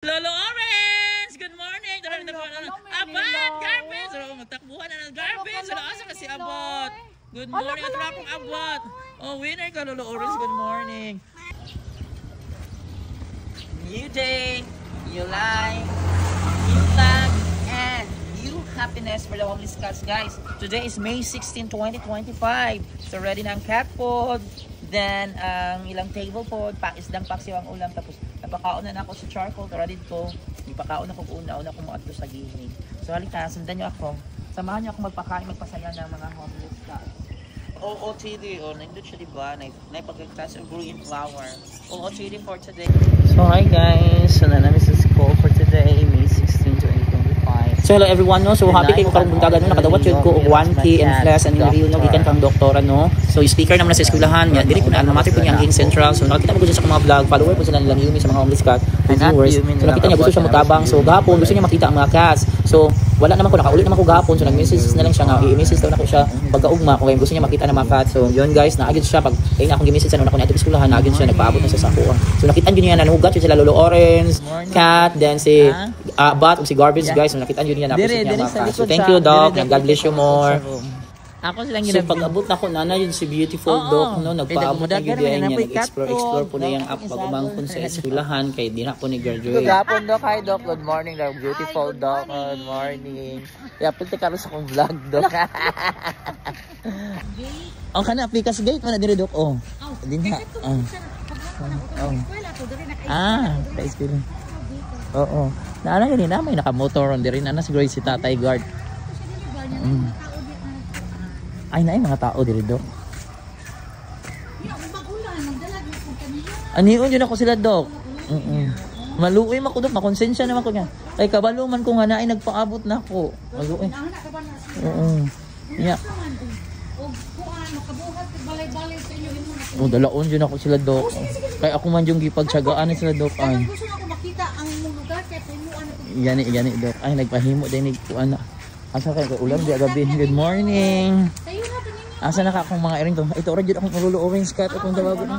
Lolo Orange! Good morning! Abot! Garbage! Magtakbuhan na ng garbage! Asa kasi Abot? Good morning! Ito akong Abot! Oh, winner ka Lolo Orange! Good morning! New day! New life! New luck! And new happiness for the homeless cats, guys! Today is May 16, 2025. So ready na ang cat food. Then, ang ilang table food, isdang paksiw ang ulam. Tapos, napakaon na ako sa charcoal. Tara dito. Ipakaon ako una ko maadto sa gihing. So, halika, sundan nyo ako. Samahan nyo ako magpakain, magpasaya ng mga homeless cats. OOTD, nandun siya diba? Naipagkagtas ng green flower. OOTD for today. So, hi guys. So, namin sa school for today, May 16, 2025. So, hello everyone, no? So, happy kayo karong buntagan, no? Nakadawat yun ko, 1K and plus, and in real, no? Gikan kang doktora, no? So, speaker naman na sa eskwelahan. Dili ko na, matter po niya ang King Central. So, nakita mo ko sa mga vlog, follower po sila nilang Yumi sa mga homeless cat viewers. So, nakita niya, gusto siya mutabang. So, gahapon, gusto niya makita ang mga cats. So, wala naman ko, nakaulit naman ko gahapon. So, nag-message na lang siya nga. I-message daw na ko siya pagkaugma kung gusto niya makita ng mga cats. So, yun guys, naagad siya. Pag kayo na akong gi-message sa nuna ko niya ito eskwelahan, naagad siya, nagpaabot na sa sakuan. So, nakita niyo niya, nanuhugat yun sila Lolo Orange, Cat, then si Bat, si Garbage guys. So, nakita niyo niya, napisit niya mga cats. So, thank you, Doc. God bless you more. Ako silang So pag-abot na ko nana yun si beautiful Doc, no, nagpaabot na yun niya, nag-explore po na yung app pag umangkon sa eskwelahan kay di na po ni graduate. Good afternoon, Doc. Hi, Doc. Good morning, Doc. Beautiful Doc. Good morning. Kaya pwede ka sa akong vlog, Doc. Ang kana aplikas gate man na diri Doc. Oh. Din na. Sa eskwelahan. Oo. Naana gani na may naka-motor on diri na siguro si Tatay Guard. Ay na mga tao diri Doc. Anion yun ako sila Doc. Maluoy man ko Doc, makonsensya naman ko niya. Kay kabalo man ko nga naay nagpaabot na ako. Maluoy. Yeah. Dalaon yun ako sila Doc. Kay ako man yung gipagtsagaan sila Doc ay. Gusto ko makita ang lugar kaya tinuan ako. Gani Doc. Ay nagpahimo din ni kuan. Asa kay ulam di gabi. Good morning. Asa na ka akong mga iring to? Ito orange akong Lolo Orange cat akong tawagon.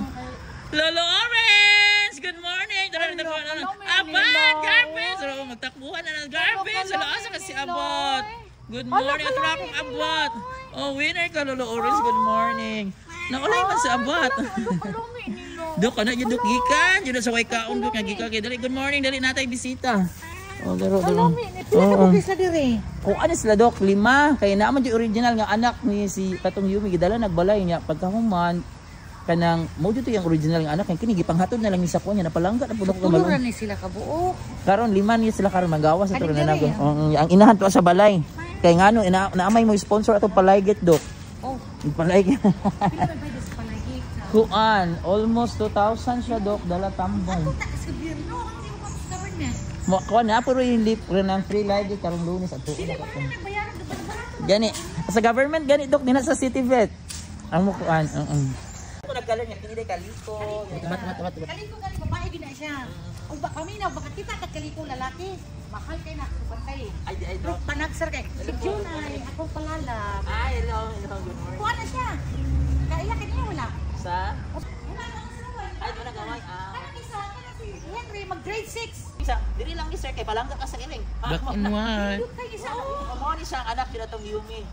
Lolo Orange! Good morning! Abot! Garbage! Magtakbuhan na ng garbage! Asa ka si Abot? Good morning! Ito na akong Abot! Oh, winner ka Lolo Orange! Good morning! Naulay man si Abot! Dok, ano yung Dok gikan? Yun na sa way kaon Dok nga gikan. Dali, good morning! Dali natay bisita! Oh, daro. Kung ano sila Doc, 5. Kaya naman yung original nga anak ni si Tatong Yumi gidala nagbalay niya pagkahuman kanang mo dito yung original nga anak kay kini gipanghatod na lang ni sa ko niya napalangga na puno ko malong. Ni sila kabuo. Karon 5 niya sila karon magawas ato na nago. Ang inahan to sa balay. Kay ngano naamay mo sponsor ato palayget Doc. Oh, palayget. Kuan, almost 2,000 siya Doc dala tambong. Kuan na pero yung lip rin ng free live karong Lunes at tuon na ko. Gani sa government gani Doc din sa city vet. Ang mo kuan. Ako nagkalan niya kini kaliko. Mat. Kaliko babae gina siya. O ba kami na baka kita kat kaliko lalaki. Mahal kay na bantay. Ay Doc panagsar kay. Si June ay ako palala. Ay hello good morning. Kuan na siya. Kaya kanya wala. Sa ay wala gaway. Henry mag-grade 6. Isa, diri lang ni sir kay palangga ka sa iring. Black and white. Amo ni siyang anak sila tong Yumi.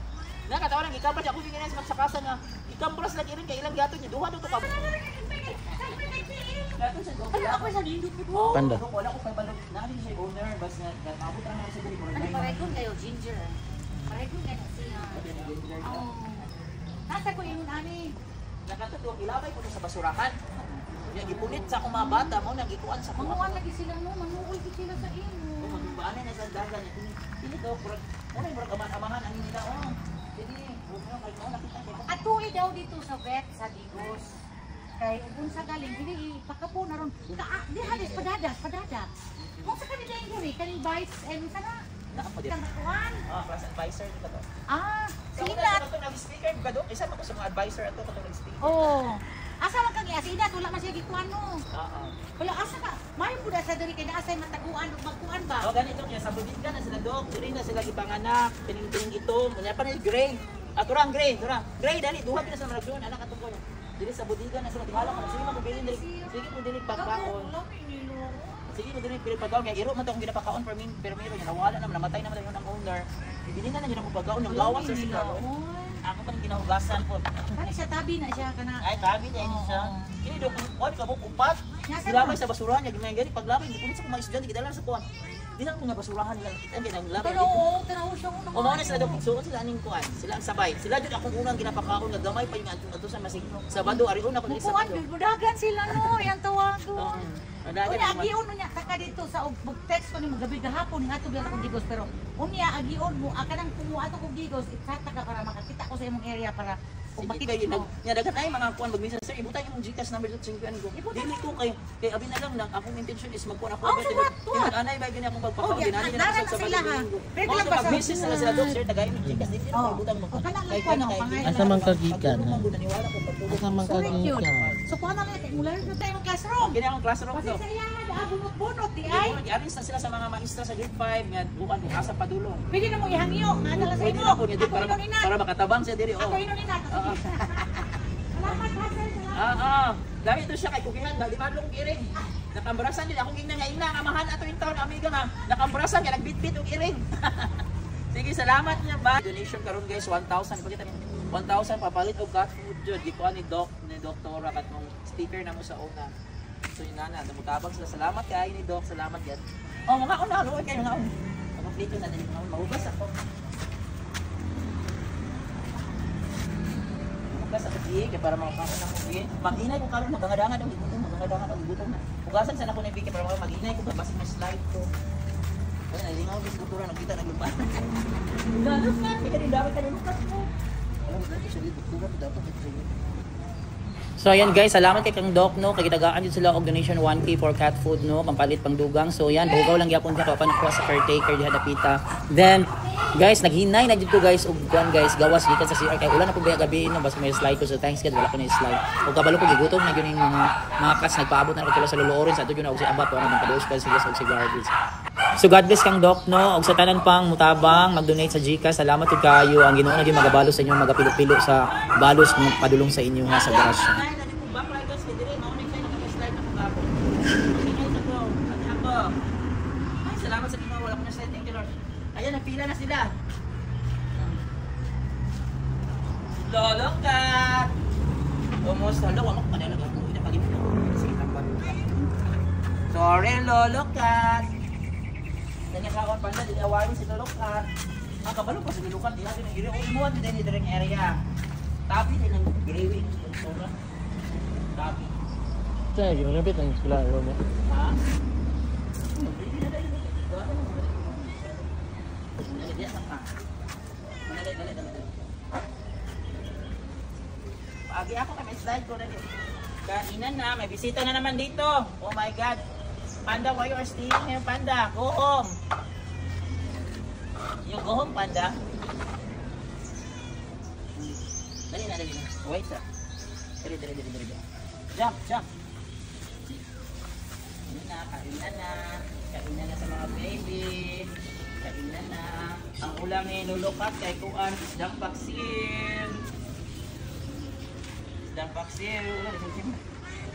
Nakatawa lang ikaw pa siya kuwi sa magsakasa nga. Ikampras lang iring kay ilang gato niya duha do to ka. Ano ako sa lindo po? Panda. Wala ko kay balog. Naali siya owner basta nagabot ra na sa diri mo. Ano paregon kayo ginger. Paregon kayo siya. Nasa ko yung ani. Nakatudong ilabay ko sa basurahan. Yang gipunit sa akong mga bata mo nang ikuan sa kuha. Manguan lagi sila no, manuol gid sila sa imo. Magbaanay na sa dagan ni ini to kurang. Ano yung amahan ang nila oh. Dili, bugno kay mo nakita kay. At tuwi daw dito sa vet sa Digos. Kay kung sa galing dili pakapo na ron. Di hadis padadat. Mo sa kanila injury kaning bites and sana Naamo din. Class advisor dito to. Sina to nag-speaker ka do. Isa pa ko sa mga advisor ato katong nag-speaker. Oh. Asa man kag asida wala man siya gikuan no. Oo. Wala asa ka. May pud sa diri kay naa say mataguan ug magkuan ba. O ganito niya sa bubid ka na sila Doc. Diri na sila gipanganak, pining itom. Unya pa ni gray. Aturang gray, tura. Gray dali duha pina sa managdoon anak atong ko. Diri sa budigan na sila tingala ko sige mo bilin diri. Sige mo dili pagkaon. sige mo din pagkaon kaya iro man to kung ginapakaon pero miro niya nawala naman namatay naman yung owner. Ibili na niya mo pagkaon ng gawas sa sila. Ako pa ginahugasan po. Kani siya tabi na siya kana. Ay tabi na ini siya. Kini do kuan ka mo upat. Lamay sa basurahan niya ginay gani paglamay di sa mga estudyante gidala sa kuan. Di lang mga basurahan lang kita gid ang lamay. Pero tanaw siya ko. O mao na sila daw pagsuot sila aning kuan. Sila ang sabay. Sila jud akong unang ginapakaon nga gamay pa yung adto sa masig. Sabado ari una ko diri sa Kuan budagan sila no, yang tawag ko. Ada agion mo niya taka dito sa mag-text ko ni magabi gahapon nga to akong gigos pero unya agion mo akanang kumuha ato kog gigos itata ka para makakita ko sa imong area para kung makita mo. Nya dagat ay mga kuan magmisa sir ibutan imong GCash number dito sa ko. Dili ko kay abi na lang akong intention is magkuan ako but anay ba gani akong pagpakaon dinali na sa sila ha. Pero lang pa business na sila dok sir tagay imong GCash dito ibutan mo. Kay kuno Asa man kagikan? Asa man kagikan? So kuha na natin mula na tayo ng classroom. Gini akong classroom Kasi to. sa iya bunot-bunot di ay. Aris na sila sa mga maestra sa grade 5 nga bukan mo asa padulong. Pwede na mo ihangyo nga dala sa Pwede imo. na po niya para makatabang siya diri Ako ino ni nato. Salamat Hazel. Dami ito siya kay kukihan di madlong iring. Nakambarasan nila akong gingna nga ina nga mahal ato in town amiga nga. Nakambarasan nga nagbitbit og iring. Sige, salamat niya ba. Donation karon guys 1,000 pakita mo. 1,000 papalit og cat food jud gikuha ni doktora kat mong sticker na mo sa una. So yun na namutabang sila. Salamat kay ni Doc, salamat yan. Oh, mga una, luwag kayo nga. Pag-complete na din mga mahugas ako. Mahugas ako diye kay para makakaon ako diye. Mag-inay ko karon magangad-angad ang gutom, magangad-angad ang gutom na. Hugasan sana ko ni Vicky para mag-inay ko basta may slide ko. Ay, nalingaw bis kultura nakita naglupa. Ganos na, kaya din dapat kanino ka mo. Alam mo sa dito, kultura dapat ito. So ayan guys, salamat kay Kang Doc no, kay gitagaan din sila og donation 1K for cat food no, pampalit pang dugang. So yan, bugaw lang gyapon ka paano ko sa caretaker diha dapita. Then guys, naghinay na dito guys og kuan guys, gawas gikan sa CR kay ulan na pud gabi no, basta may slide ko so thanks God wala ko na slide. Og kabalo ko gigutom na gyud mga cats nagpaabot na ko sa luloorin sa ato gyud na og si Abat para nagpaduos pa sila og si garbage. So God bless Kang Doc no, og sa tanan pang mutabang mag-donate sa GCash. Salamat ug kaayo ang Ginoo na gyud magabalos sa inyo magapilo-pilo sa balos ng padulong sa inyo nga sa garasyon. Salamat sa Ginoo, wala ko na slide. Thank you Lord. Ayan, napila na sila. Lolo Kat! Almost, halo, wala ko panila. Ina pag ito. Sorry, Lolo Kat! Nanyakawan pa na, dinawarin si Lolo Kat. Ang kabalo pa sa Lolo Kat, di natin ang giri. O, imuwan din din yung area. Tapi din ang gravy. Tapi. Saya yung rapid ang sila mo. Ha? Pagi ako kami slide ko na dito. Kainan na, may bisita na naman dito. Oh my God. Panda, why you are stealing here, Panda? Go home. You go home, Panda. Dali na. Wait, sir. Dali. Jump. Kainan na sa mga baby. Kainan na. Ang ulam ni lulukat kay kuan isdang paksiw.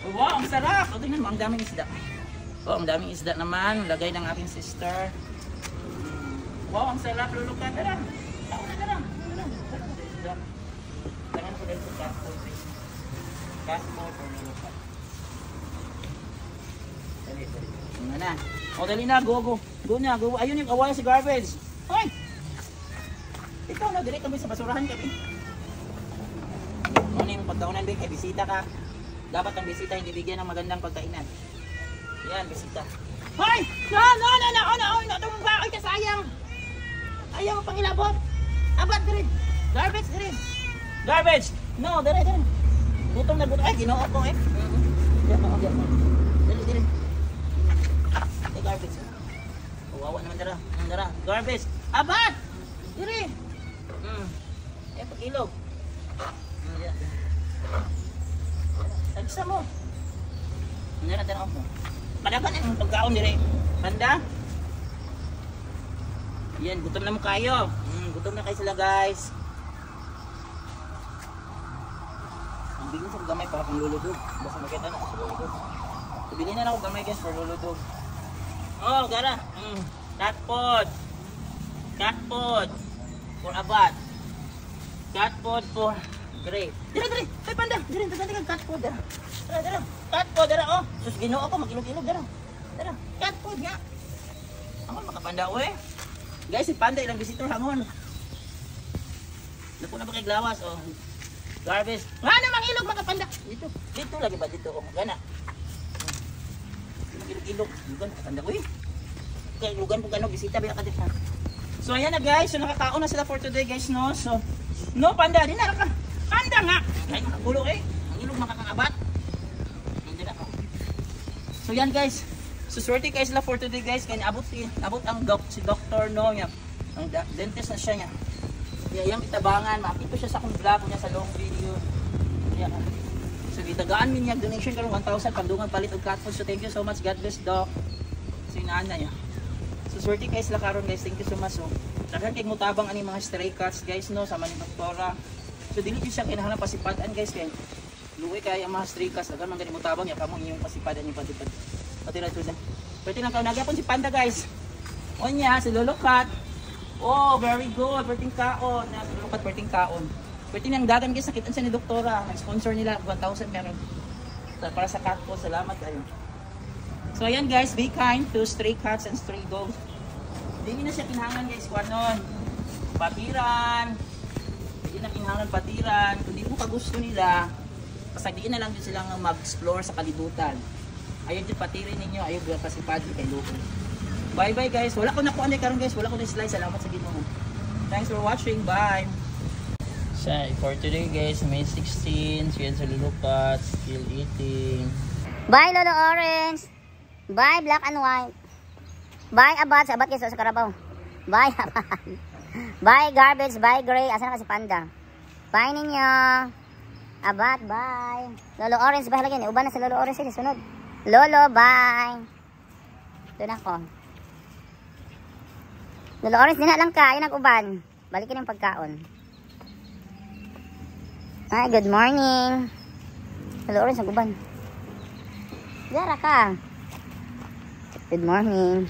Oh, wow, ang sarap. O, tingnan mo, ang daming isda. Oh, ang daming isda naman. Lagay ng aking sister. Wow, ang sarap lulukat. Tara. Tara. Tangan ko dito cat food. Cat food or lulukat. Dali. Na. O, dali na. Go. Go na. Ayun yung away si garbage. Hoy! Ikaw na, dali kami sa basurahan kami. Ano yung pagkaunan din, kay bisita ka. Dapat ang bisita hindi bigyan ng magandang pagkainan. Yan, bisita. Hoy! No! Tumumba ka sayang! Ayaw mo pang ilabot! Abat, dali! Garbage! No, dali! Gutom na. Ay, ginoo ko eh. Dali. Garbage. Wawa naman dara. Garbage. Abat! Dali! Pag-ilog. Tagsa mo. Tanaw mo. Padagan ang pagkaon dire. Panda. Yan, gutom na mo kayo. Gutom na kayo sila guys. Ang bigyan sa gamay para kung luludog. Basta makita na ako sa luludog. Bilhin na ako gamay guys for luludog. Oh, gara. Cat food. Cat food. For abat. Cat food for Gray. Dira. Ay, panda. Dira, tanda cat food. Dira. Cat food, dira. Oh, sus, ginoo ako. Mag-ilog-ilog, dira. Dira, cat food nga. Amon, makapanda, we. Guys, si Panda, ilang visitor, hamon. Napo na ba kay Glawas, oh. Garbage. Nga namang ilog, makapanda. Dito lagi ba dito, oh. Gana. Ilog-ilog. Lugan, makapanda, we. Kaya lugan po gano'n, bisita, biya ka dito. So, ayan na guys. So, nakakaon na sila for today, guys, no? So, no, Panda, di na ka. Panda nga! Ay, makagulo eh. Ang ilog makakabat. Hindi na ako. So, yan guys. So, swerte guys sila for today, guys. Kaya abot ang si Dr. No, yan. Ang dentist na siya niya. Kaya yung itabangan, makito siya sa akong vlog niya sa long video. Yan. So, itagaan min niya donation karong 1,000 pandungan palit og cat food. So, thank you so much. God bless, Doc. So, inaana niya. So, swerte guys sila karon, guys. Thank you so much. So, daghan kay mutabang ani mga stray cats, guys, no, sa ni doktora. So, dili siya kinahanglan pasipadan, guys, kay luwi kay ang mga stray cats, daghan man gani mutabang ya kamo inyong pasipadan yung patipad. Pati na tudan. Pwede nang kaunagapon si Panda, guys. Onya, si Lolo Cat. Oh, very good. Perting kaon. Si Lolo Cat, perting kaon. Pwede nang dagan, guys, nakitaan siya ni doktora. Nag-sponsor nila 1,000 meron. Para sa cat po, salamat kayo. So, ayan guys, be kind to stray cats and stray dogs. Hindi na siya kinahanglan, guys, kung anon. Patiran. Hindi na kinahanglan patiran. Kung di mo kagusto nila, pasagiin na lang din silang mag-explore sa kalibutan. Ayaw din patirin ninyo, ayaw din pasipad kay Loko. Bye bye guys. Wala ko na po karon guys. Wala ko na slide. Salamat sa Ginoo. Thanks for watching. Bye. So, for today guys, May 16. So, yan sa Lolo Cat. Still eating. Bye Lolo Orange. Bye Black and White. Bye Abad. Abad kayo sa Karabaw. Bye Abad. Bye Garbage. Bye Gray. Asan na kasi Panda? Bye ninyo. Abad. Bye. Lolo Orange. Bye lagi. Uban na si Lolo Orange. Sige, sunod. Lolo. Bye. Doon ako. Lolo Orange. Dina lang ka. Ayun ang uban. Balikin yung pagkaon. Hi. Good morning. Lolo Orange. Ang uban. Dara ka. Good morning.